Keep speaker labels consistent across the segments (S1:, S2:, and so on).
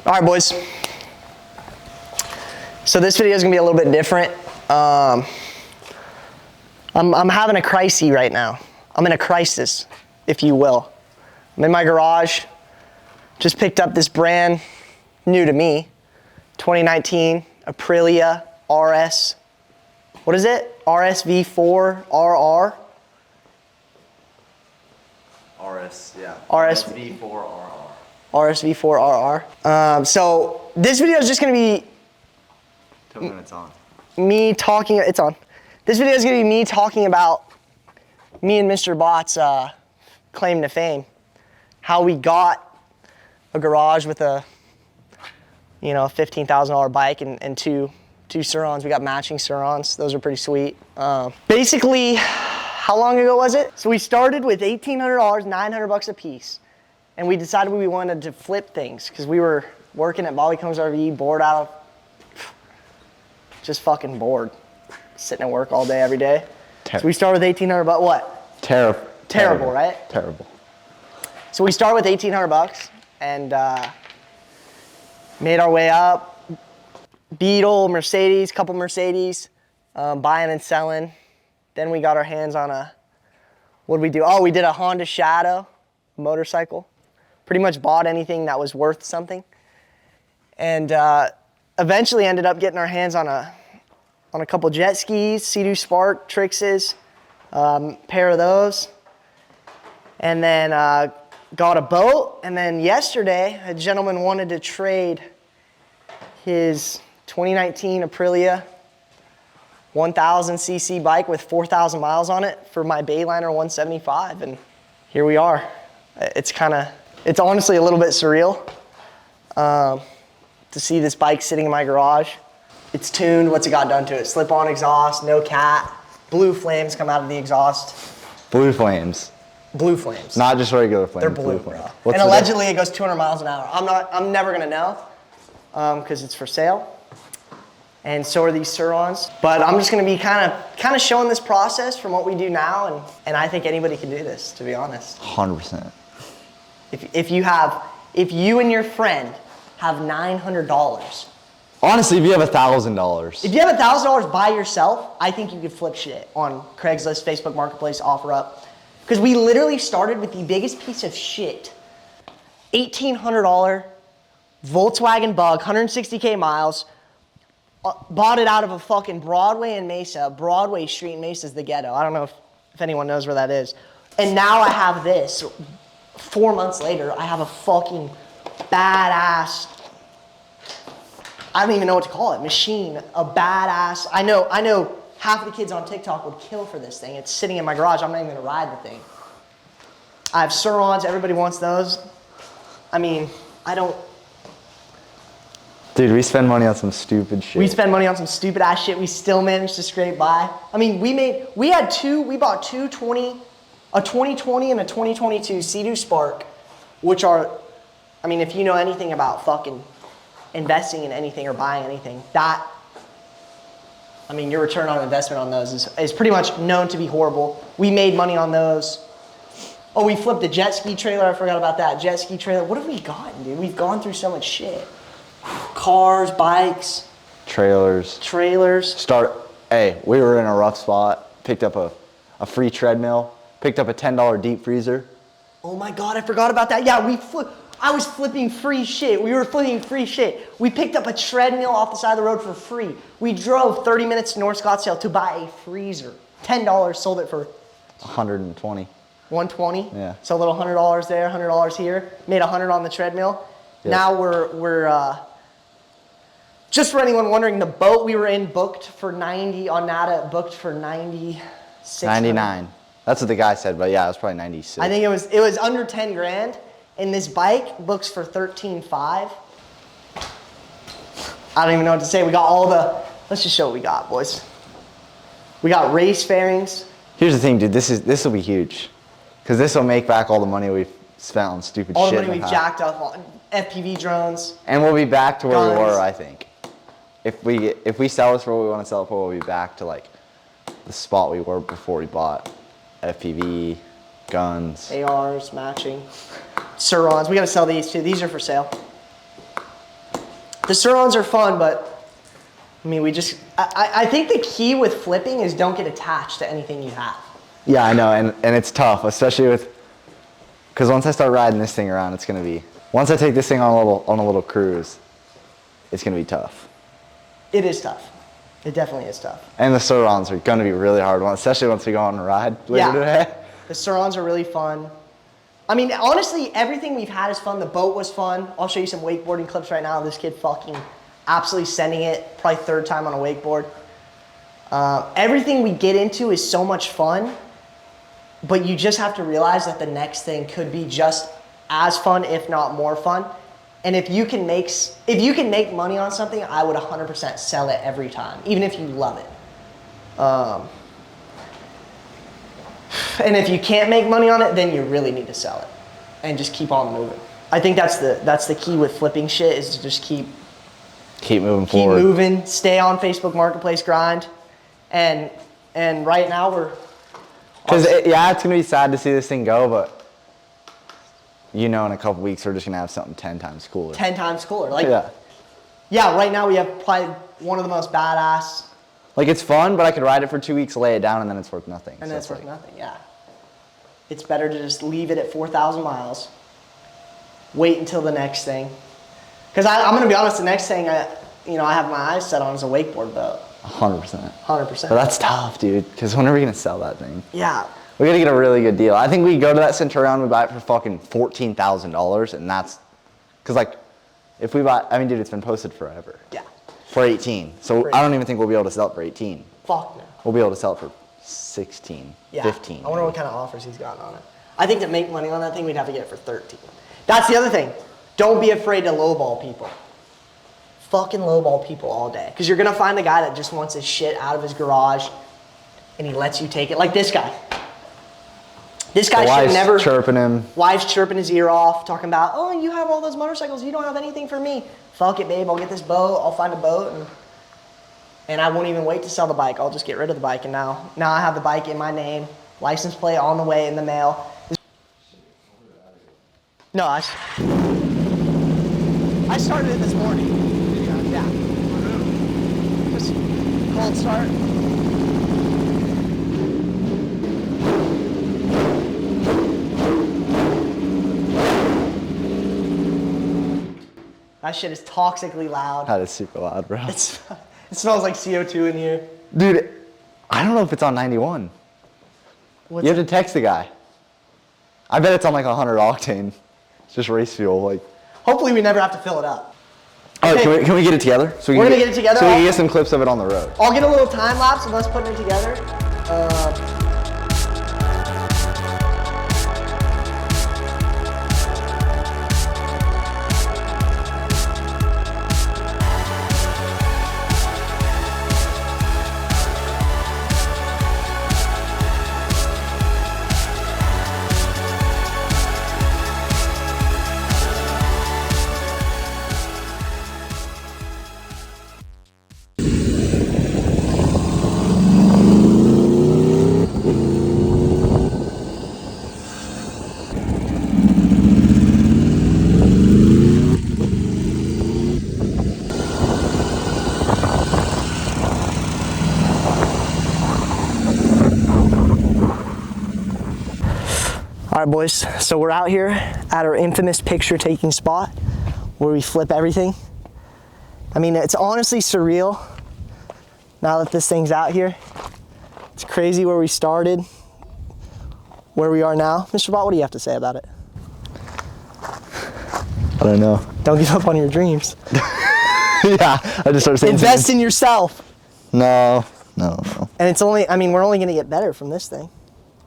S1: All right, boys. So this video is gonna be a little bit different. I'm having a crisis right now. I'm in a crisis, if you will. I'm in my garage. Just picked up this brand new to me, 2019 Aprilia RS. What is it? RSV4 RR.
S2: RSV4RR.
S1: RSV4 RR. So this video is just gonna be
S2: Tell me when it's on.
S1: me talking. It's on. This video is gonna be me talking about me and Mr. Bott's claim to fame. How we got a garage with a $15,000 bike and two Sur-Rons. We got matching Sur-Rons. Those are pretty sweet. Basically, how long ago was it? So we started with $1,800, $900 a piece. And we decided we wanted to flip things because we were working at Bobby Combs RV, bored out of, just fucking bored. Sitting at work all day, every day. So we started with $1,800, what? Terrible, right?
S2: Terrible.
S1: So we started with $1,800 and made our way up. Beetle, Mercedes, couple Mercedes, buying and selling. Then we got our hands on what did we do? Oh, we did a Honda Shadow motorcycle. Pretty much bought anything that was worth something. And eventually ended up getting our hands on a couple jet skis, Sea-Doo Spark, Trixes, pair of those. And then got a boat. And then yesterday, a gentleman wanted to trade his 2019 Aprilia 1000cc bike with 4,000 miles on it for my Bayliner 175. And here we are. It's honestly a little bit surreal to see this bike sitting in my garage. It's tuned. What's it got done to it? Slip-on exhaust, no cat. Blue flames come out of the exhaust.
S2: Blue flames.
S1: Blue flames.
S2: Not just regular flames.
S1: They're blue, bro. And allegedly it goes 200 miles an hour. I'm never gonna know because it's for sale. And so are these Sur-Rons. But I'm just gonna be kind of showing this process from what we do now, and I think anybody can do this, to be honest.
S2: 100%.
S1: If you and your friend have $900.
S2: Honestly, if you have $1,000.
S1: If you have $1,000 by yourself, I think you could flip shit on Craigslist, Facebook Marketplace, OfferUp. Because we literally started with the biggest piece of shit. $1,800 Volkswagen Bug, 160K miles. Bought it out of a fucking Broadway in Mesa. Broadway Street in Mesa is the ghetto. I don't know if anyone knows where that is. And now I have this. 4 months later, I have a fucking badass, I don't even know what to call it, machine, a badass. I know half of the kids on TikTok would kill for this thing. It's sitting in my garage. I'm not even gonna ride the thing. I have Sur-Rons. Everybody wants those. I mean, I don't.
S2: Dude, we spend money on some stupid shit.
S1: We spend money on some stupid ass shit. We still managed to scrape by. I mean, we bought a 2020 and a 2022 Sea-Doo Spark, which are, I mean, if you know anything about fucking investing in anything or buying anything, your return on investment on those is pretty much known to be horrible. We made money on those. Oh, we flipped a jet ski trailer. I forgot about that. Jet ski trailer. What have we gotten, dude? We've gone through so much shit. Cars, bikes.
S2: Trailers. Hey, we were in a rough spot. Picked up a free treadmill. Picked up a $10 deep freezer.
S1: Oh my God, I forgot about that. Yeah, I was flipping free shit. We were flipping free shit. We picked up a treadmill off the side of the road for free. We drove 30 minutes to North Scottsdale to buy a freezer. $10, sold it for
S2: 120.
S1: 120?
S2: Yeah.
S1: So a little $100 there, $100 here. Made $100 on the treadmill. Yep. Now we're just for anyone wondering, the boat we were in booked for 90 on NADA, booked for 96.
S2: 99. That's what the guy said, but yeah, it was probably 96.
S1: I think it was under 10 grand, and this bike books for 13.5. I don't even know what to say. We got let's just show what we got, boys. We got race fairings.
S2: Here's the thing, dude. This will be huge, because this will make back all the money we've spent on stupid shit.
S1: All the money we've jacked up on FPV drones.
S2: And we'll be back to where we were, I think. If we sell this for what we want to sell it for, we'll be back to like the spot we were before we bought FPV, guns.
S1: ARs, matching. Sur-Rons. We got to sell these too. These are for sale. The Surons are fun, but I mean, I think the key with flipping is don't get attached to anything you have.
S2: Yeah, I know, and it's tough, especially because once I start riding this thing around, it's gonna be, once I take this thing on a little cruise, it's gonna be tough.
S1: It is tough. It definitely is tough.
S2: And the Surons are gonna be really hard, especially once we go on a ride later today.
S1: The Surons are really fun. I mean, honestly, everything we've had is fun. The boat was fun. I'll show you some wakeboarding clips right now. This kid fucking absolutely sending it, probably third time on a wakeboard. Everything we get into is so much fun, but you just have to realize that the next thing could be just as fun, if not more fun. And if you can make money on something, I would 100% sell it every time, even if you love it. And if you can't make money on it, then you really need to sell it and just keep on moving. I think that's the key with flipping shit, is to just keep
S2: moving forward.
S1: Keep moving, stay on Facebook Marketplace grind. And right now
S2: because it's gonna be sad to see this thing go, but in a couple weeks we're just gonna have something 10 times cooler.
S1: 10 times cooler. Yeah, right now we have probably one of the most badass.
S2: Like, it's fun, but I could ride it for 2 weeks, lay it down, and then it's worth nothing.
S1: And then it's worth nothing, yeah. It's better to just leave it at 4,000 miles, wait until the next thing. Because I'm going to be honest, the next thing I have my eyes set on is a wakeboard boat.
S2: 100%.
S1: 100%.
S2: But that's tough, dude, because when are we going to sell that thing?
S1: Yeah.
S2: We got to get a really good deal. I think we go to that Centurion, we buy it for fucking $14,000, and that's, because, like, if we buy, I mean, dude, it's been posted forever.
S1: Yeah.
S2: For 18. So I don't even think we'll be able to sell it for 18.
S1: Fuck no.
S2: We'll be able to sell it for 16,
S1: Yeah.
S2: 15.
S1: I wonder what kind of offers he's gotten on it. I think to make money on that thing, we'd have to get it for 13. That's the other thing. Don't be afraid to lowball people. Fucking lowball people all day. Because you're going to find the guy that just wants his shit out of his garage and he lets you take it. Like this guy. This guy should never.
S2: Chirping him.
S1: Wife's chirping his ear off, talking about, oh, you have all those motorcycles. You don't have anything for me. Fuck it, babe. I'll get this boat. I'll find a boat. And I won't even wait to sell the bike. I'll just get rid of the bike. And now I have the bike in my name. License plate on the way in the mail. No, I started it this morning. Yeah. Just cold start. That shit is toxically loud.
S2: That is super loud, bro.
S1: It smells like CO2 in here.
S2: Dude, I don't know if it's on 91. You have to text the guy. I bet it's on like 100 octane. It's just race fuel. Like.
S1: Hopefully we never have to fill it up.
S2: All right, can we get it together? So
S1: we're gonna get it together.
S2: So we can get some clips of it on the road.
S1: I'll get a little time lapse of us putting it together. All right, boys, so we're out here at our infamous picture taking spot where we flip everything. I mean, it's honestly surreal now that this thing's out here. It's crazy where we started, where we are now. Mr. Bott, what do you have to say about it?
S2: I don't know.
S1: Don't give up on your dreams.
S2: Yeah, I just started saying
S1: Invest in yourself.
S2: No.
S1: And it's only, I mean, we're only gonna get better from this thing.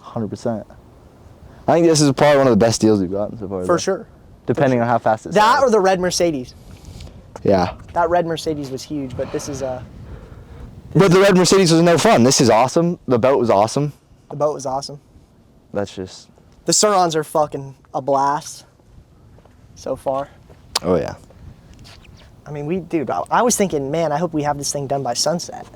S2: 100%. I think this is probably one of the best deals we've gotten so far.
S1: For sure.
S2: Depending on how fast it's
S1: That or the red Mercedes.
S2: Yeah.
S1: That red Mercedes was huge, but this is
S2: But the red Mercedes was no fun. This is awesome. The boat was awesome.
S1: the boat was awesome.
S2: That's just.
S1: The Surons are fucking a blast so far.
S2: Oh yeah.
S1: I mean, dude, I was thinking, man, I hope we have this thing done by sunset.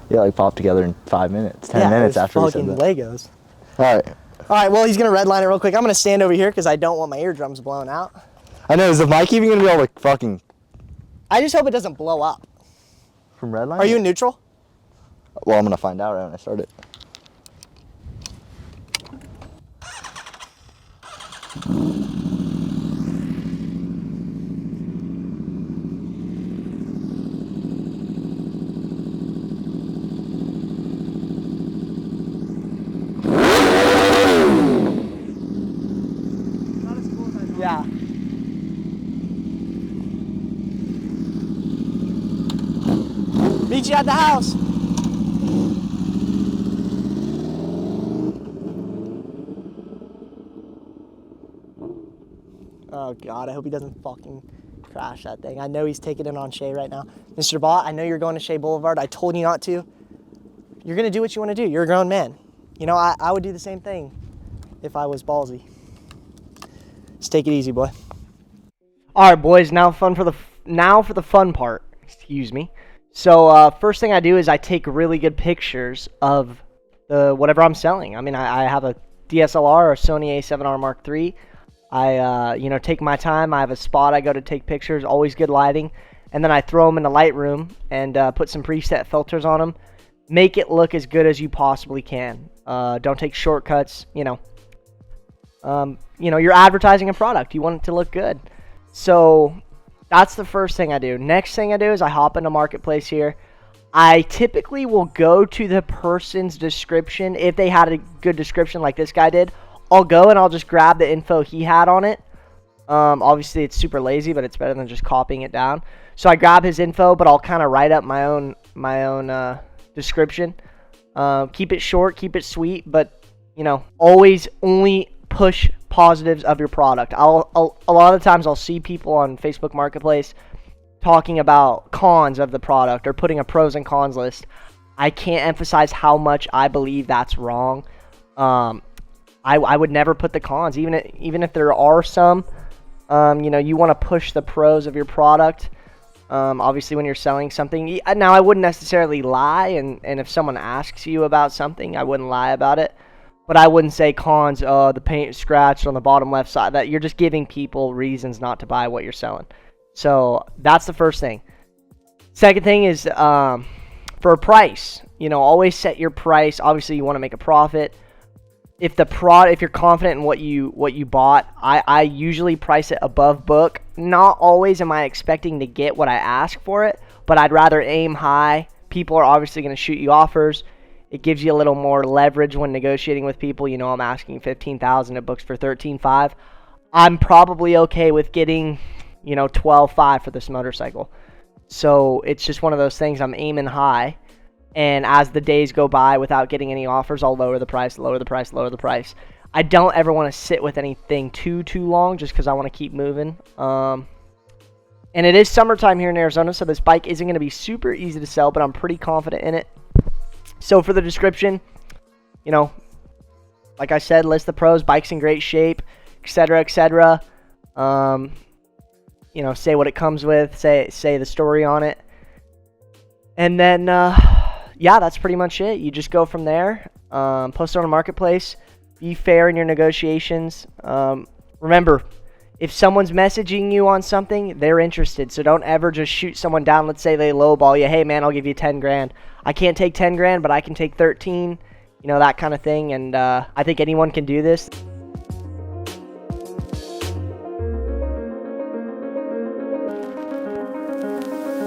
S2: Yeah, like pop together in 5 minutes, 10 minutes after we said
S1: fucking
S2: that.
S1: Legos.
S2: All right.
S1: All right, well, he's gonna redline it real quick. I'm gonna stand over here because I don't want my eardrums blown out.
S2: I know. Is the mic even gonna be able to fucking
S1: I just hope it doesn't blow up.
S2: from Redline?
S1: Are you in neutral?
S2: Well, I'm gonna find out right when I start it.
S1: Yeah. Meet you at the house. Oh God, I hope he doesn't fucking crash that thing. I know he's taking it on Shea right now. Mr. Bott, I know you're going to Shea Boulevard. I told you not to. You're gonna do what you wanna do. You're a grown man. You know, I would do the same thing if I was ballsy. Just take it easy, boy. All right, boys, now for the fun part, excuse me. So first thing I do is I take really good pictures of whatever I'm selling. I mean, I have a DSLR, a Sony A7R Mark III. I take my time. I have a spot I go to take pictures, always good lighting. And then I throw them in the Lightroom and put some preset filters on them. Make it look as good as you possibly can. Don't take shortcuts, you're advertising a product. You want it to look good. So that's the first thing I do. Next thing I do is I hop into Marketplace here. I typically will go to the person's description. If they had a good description like this guy did, I'll go and I'll just grab the info he had on it. Obviously, it's super lazy, but it's better than just copying it down. So I grab his info, but I'll kind of write up my own description. Keep it short, keep it sweet, but always only push positives of your product. A lot of the times I'll see people on Facebook Marketplace talking about cons of the product or putting a pros and cons list. I can't emphasize how much I believe that's wrong. I would never put the cons, even if there are some. You want to push the pros of your product. Obviously, when you're selling something. Now, I wouldn't necessarily lie, and if someone asks you about something, I wouldn't lie about it. But I wouldn't say cons, the paint scratched on the bottom left side. That you're just giving people reasons not to buy what you're selling. So that's the first thing. Second thing is for a price. Always set your price. Obviously, you want to make a profit. If you're confident in what you bought, I usually price it above book. Not always am I expecting to get what I ask for it, but I'd rather aim high. People are obviously going to shoot you offers. It gives you a little more leverage when negotiating with people. I'm asking $15,000, it books for $13,500. I'm probably okay with getting, $12,500 for this motorcycle. So it's just one of those things. I'm aiming high. And as the days go by without getting any offers, I'll lower the price, lower the price, lower the price. I don't ever want to sit with anything too long just because I want to keep moving. And it is summertime here in Arizona, so this bike isn't going to be super easy to sell, but I'm pretty confident in it. So for the description, like I said, list the pros, bike's in great shape, etc., etc. Say what it comes with, say the story on it. And then, that's pretty much it. You just go from there. Post it on a marketplace. Be fair in your negotiations. Remember, if someone's messaging you on something, they're interested. So don't ever just shoot someone down. Let's say they lowball you. Hey, man, I'll give you 10 grand. I can't take 10 grand, but I can take 13. That kind of thing. And I think anyone can do this.